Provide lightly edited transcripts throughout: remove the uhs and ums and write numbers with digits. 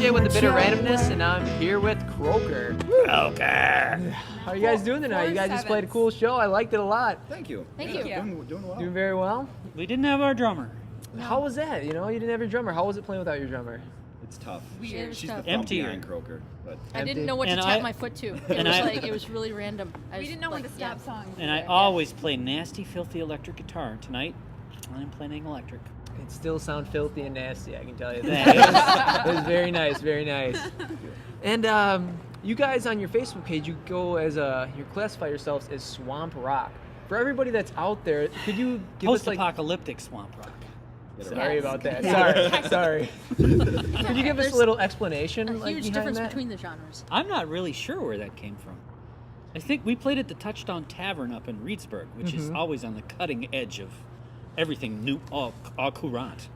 AJ with a bit of randomness, and I'm here with Croaker. Croaker! How are you guys doing tonight? You guys just played a cool show. I liked it a lot. Thank you. Thank you. Doing well. Doing very well. We didn't have our drummer. No. How was that? You know, you didn't have your drummer. How was it playing without your drummer? It's tough. Weird She's stuff. the thumb Emptier. behind Croaker, but I didn't know what to And tap I- my foot to. and It was really random. We didn't know when to stop songs. And I either. always play nasty, filthy electric guitar. Tonight, I'm playing electric. It still sounds filthy and nasty, I can tell you Thanks. that. It was very nice, very nice. And you guys on your Facebook page, you go as you classify yourselves as swamp rock. For everybody that's out there, could you give us like? Post-apocalyptic swamp rock. Sorry Yes. about that. Yeah. Sorry. Could you give us There's a little explanation? a like, huge behind difference that? between the genres. I'm not really sure where that came from. I think we played at the Touchdown Tavern up in Reedsburg, which is always on the cutting edge of everything new, all courant.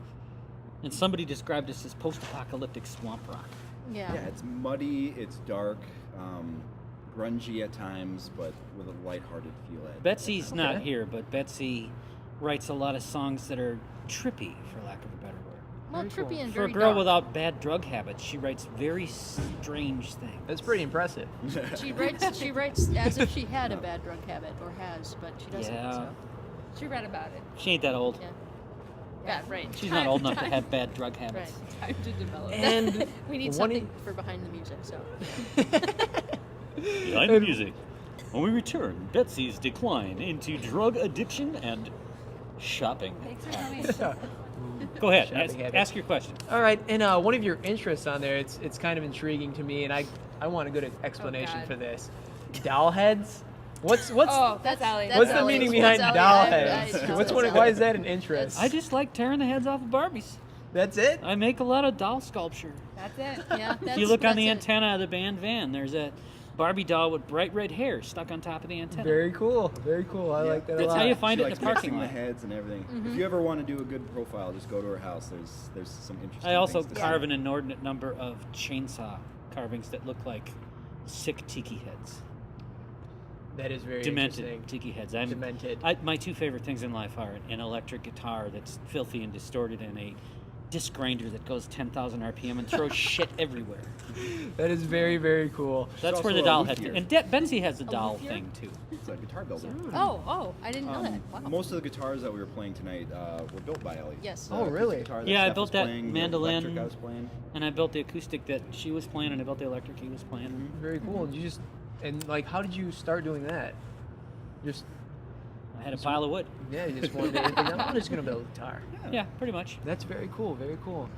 And somebody described us as post-apocalyptic swamp rock. Yeah. yeah, it's muddy, it's dark, grungy at times, but with a lighthearted feel. Betsy's not Okay. here, but Betsy writes a lot of songs that are trippy, for lack of a better word. Well, Very trippy cool. and For very a girl dark. without bad drug habits, she writes very strange things. That's pretty impressive. She writes as if she had a bad drug habit or has, but she doesn't. Yeah. So. She read about it. She ain't that old. Yeah. Yeah, right. She's not old enough to have bad drug Right. habits. Time to develop. And We need one something for behind the music. So. Behind the music, when we return, Betsy's decline into drug addiction and shopping. Thanks for coming. Go ahead, Shopping habits. ask your question. All right, and one of your interests on there, it's kind of intriguing to me, and I want a good explanation God. for this. Doll heads? What's Oh, that's Allie. what's the Allie. meaning That's behind Allie. doll I heads? know, What's that's one? Allie. Why is that an interest? I just like tearing the heads off of Barbies. That's it. I make a lot of doll sculpture. That's it. Yeah. If you look on the that's it. antenna of the band van, there's a Barbie doll with bright red hair stuck on top of the antenna. Very cool. Very cool. I Yeah. like that a That's lot. how you find She it in likes the parking mixing lot. the heads and everything. If you ever want to do a good profile, just go to her house. There's some interesting. I also things to carve see. an inordinate number of chainsaw carvings that look like sick tiki heads. That is very Demented interesting. tiki heads. Demented. My two favorite things in life are an electric guitar that's filthy and distorted and a disc grinder that goes 10,000 RPM and throws shit everywhere. That is very, very cool. That's also where the a doll luthier. head. And Betsy has a doll luthier? thing too. It's a guitar builder. Oh, I didn't know that. Wow. Most of the guitars that we were playing tonight were built by Ellie. Yes. Oh, acoustic really? guitar that Yeah, I Steph built was that playing, the mandolin. electric I was playing. And I built the acoustic that she was playing, and I built the electric he was playing. Very cool. And like, how did you start doing that? Just I had a pile of wood. yeah, you just wanted to think, I'm just gonna build a guitar. Yeah, pretty much. That's very cool. Very cool.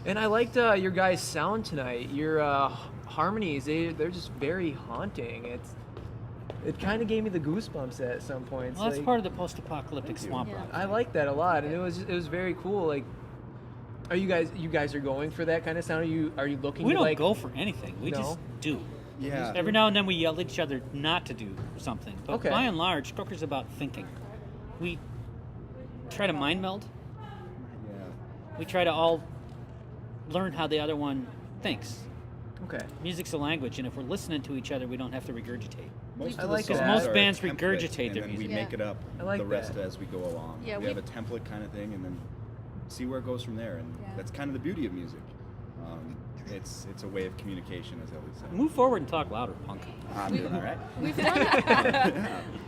And I liked your guys' sound tonight. Your harmonies, they're just very haunting. It kind of gave me the goosebumps at some points. Well, that's like, part of the post-apocalyptic Thank you. swamp Yeah. rock. I like that a lot, and it was very cool. Like, are you guys are going for that kind of sound? Are you looking? We to don't like, go for anything. We No? just do. Yeah. Every now and then we yell at each other not to do something. But Okay. by and large, Croaker's about thinking. We try to mind meld. Yeah. We try to all learn how the other one thinks. Okay. Music's a language, and if we're listening to each other, we don't have to regurgitate. Most I of like the that. songs Most are a bands template, regurgitate and their then we music. make it up I like the rest that. as we go along. Yeah, we have a template kind of thing, and then see where it goes from there. And Yeah. that's kind of the beauty of music. It's a way of communication, as Ellie said. Move forward and talk louder, punk. I'm doing all right. We've done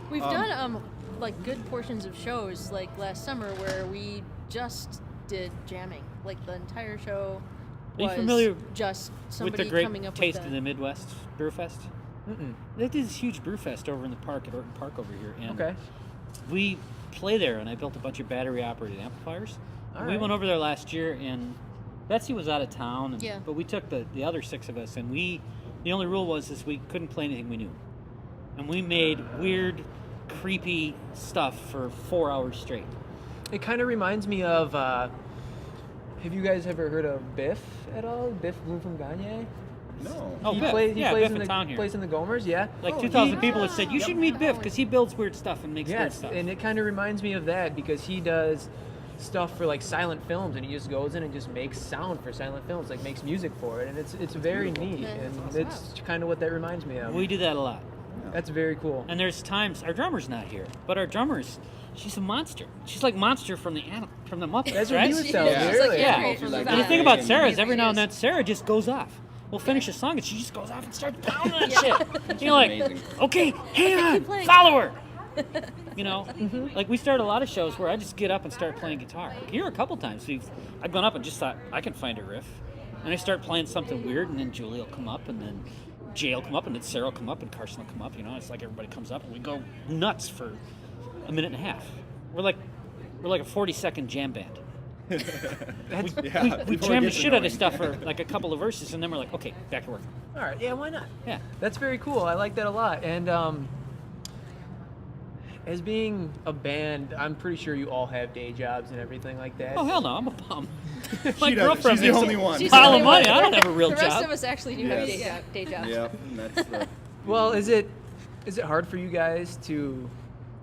we've done like good portions of shows like last summer where we just did jamming. Like the entire show Are you was familiar just With somebody the great coming up Taste with of the Midwest Brewfest. Mm-mm. They did this huge brewfest over in the park at Orton Park over here, and Okay. we play there. And I built a bunch of battery-operated amplifiers. All And we right. went over there last year, and Betsy was out of town. And, Yeah. But we took the other six of us, and the only rule was we couldn't play anything we knew, and we made weird, creepy stuff for 4 hours straight. It kind of reminds me of. Have you guys ever heard of Biff at all? Biff Bloom from Gagne? No. Oh, he Biff. plays. He Yeah, plays Biff in in the town here. plays in the Gomers. Yeah. Like Oh, 2,000 he- people have said, you should meet Biff because he builds weird stuff and makes weird Yes, stuff. and it kind of reminds me of that because he does stuff for like silent films, and he just goes in and just makes sound for silent films, like makes music for it, and it's very neat, Yeah, and that's it's kind of what that reminds me of. We do that a lot. That's very cool. And there's times our drummer's not here, but our drummer's she's a monster. She's like Monster from the Muppets, That's what right? you would tell me, She's really. like, Yeah. great She's from like, the And the back. thing about Yeah. Sarah is every now and She then Sarah just goes off. We'll finish a song and she just goes off and starts pounding that shit. You're like, Amazing. okay, hang on, Keep playing. follow her. You know, like we started a lot of shows where I just get up and start playing guitar. Like here a couple times, I've gone up and just thought I can find a riff, and I start playing something weird, and then Julie will come up, and then Jay will come up, and then Sarah will come up, and Carson will come up. You know, it's like everybody comes up, and we go nuts for a minute and a half. We're like a 40-second jam band. We before jam it the gets shit out annoying. of stuff for like a couple of verses, and then we're like, okay, back to work. All right, yeah, why not? Yeah. That's very cool. I like that a lot. And as being a band, I'm pretty sure you all have day jobs and everything like that. Oh hell no, I'm a bum. My She doesn't. girlfriend She's the makes only one. She's pile the of only money. one. I don't have a real The rest job. of us actually do have Yes. day jobs. Yep, and that's the. Well, is it hard for you guys to,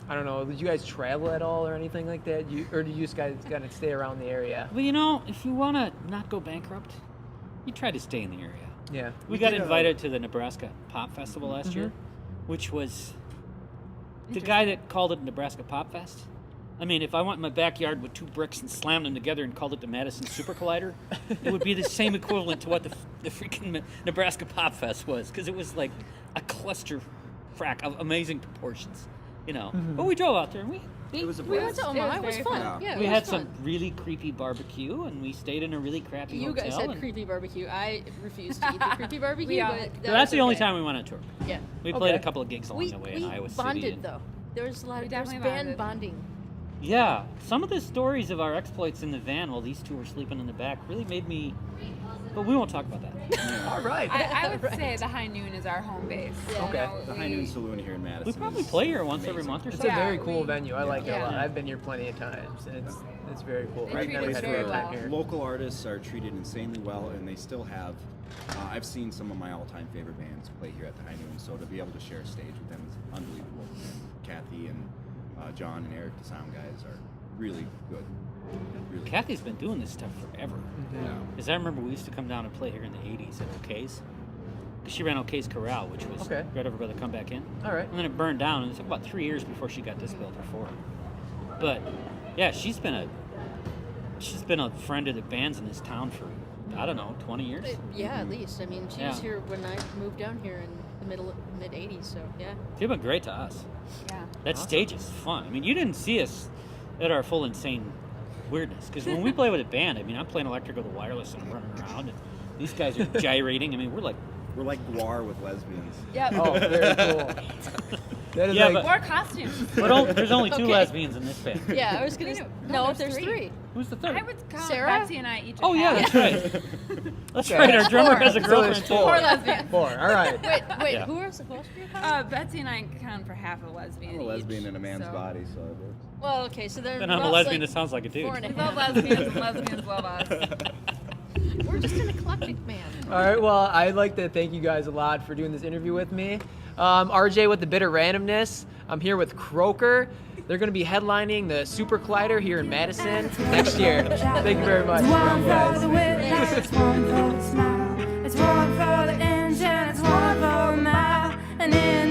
I don't know, did you guys travel at all or anything like that? Or do you just guys kind of stay around the area? Well, you know, if you want to not go bankrupt, you try to stay in the area. Yeah. We got invited to the Nebraska Pop Festival last year, which was the guy that called it Nebraska Pop Fest. I mean, if I went in my backyard with 2 bricks and slammed them together and called it the Madison Super Collider, it would be the same equivalent to what the freaking Nebraska Pop Fest was, because it was like a cluster frack of amazing proportions, you know. But we drove out there and It was a We went blast. to Omaha. It was very fun. fun. Yeah, we it had was some fun. really creepy barbecue, and we stayed in a really crappy You hotel. guys had and- creepy barbecue. I refused to eat the creepy barbecue, We all- but So that's was the only okay. time we went on tour. Yeah. We played a Okay. couple of gigs along We the way in Iowa City. bonded and- though. There was a lot We of there was definitely band bonded. bonding. Yeah, some of the stories of our exploits in the van while these two were sleeping in the back really made me. But we won't talk about that. All right. I would Right. say the High Noon is our home base. Yeah. Okay. The Highnoon Saloon here in Madison. We probably is play here once every amazing. month or It's so. a very Yeah, cool we- venue. I like it a Yeah. lot. I've been here plenty of times, and it's very cool. They I've treat never us had a very bad time well. here. Local artists are treated insanely well, and they still have. I've seen some of my all-time favorite bands play here at the Highnoon, so to be able to share a stage with them is unbelievable. And Kathy and John and Eric, the sound guys, are really good. Really. Kathy's been doing this stuff forever. Yeah. Because I remember we used to come down and play here in the 80s at O'Kay's. 'Cause she ran O'Kay's Corral, which was Okay. right over by the Comeback Inn. All right. And then it burned down, and it took about 3 years before she got this built before. But yeah, she's been a friend of the bands in this town for, I don't know, 20 years. Yeah, at least. I mean, she was Yeah. here when I moved down here in the mid '80s. So yeah. They've been great to us. Yeah. That stage is fun. I mean, you didn't see us at our full insane weirdness. Because when we play with a band, I mean, I'm playing electric with a wireless and I'm running around, and these guys are gyrating. I mean, we're like, We're like Guar with lesbians. Yep. Oh, very cool. That is Yeah, like, but- More costumes. there's only 2 Okay. lesbians in this band. Yeah, I was gonna. No, No, there's there's 3. 3. Who's the third? I would count Sarah? Betsy and I each. Oh yeah, have. that's right. That's Okay. right. Our drummer has a So girlfriend there's too. 4. Four lesbians. 4. All right. Wait, Yeah. who else were you Betsy and I count for half a lesbian. I'm a lesbian each, in a man's so. body, so it works. Well, okay, so then. Then I'm a lesbian that sounds like a dude. 4.5. We love lesbians and lesbians love us. We're just an eclectic man. All right. Well, I'd like to thank you guys a lot for doing this interview with me. RJ with the Bitter Randomness. I'm here with Croaker. They're going to be headlining the Super Collider here in Madison next year. Thank you very much. It's one guys. for the whiplash, it's one for the smile, it's one for the engine, it's one for the mile, and in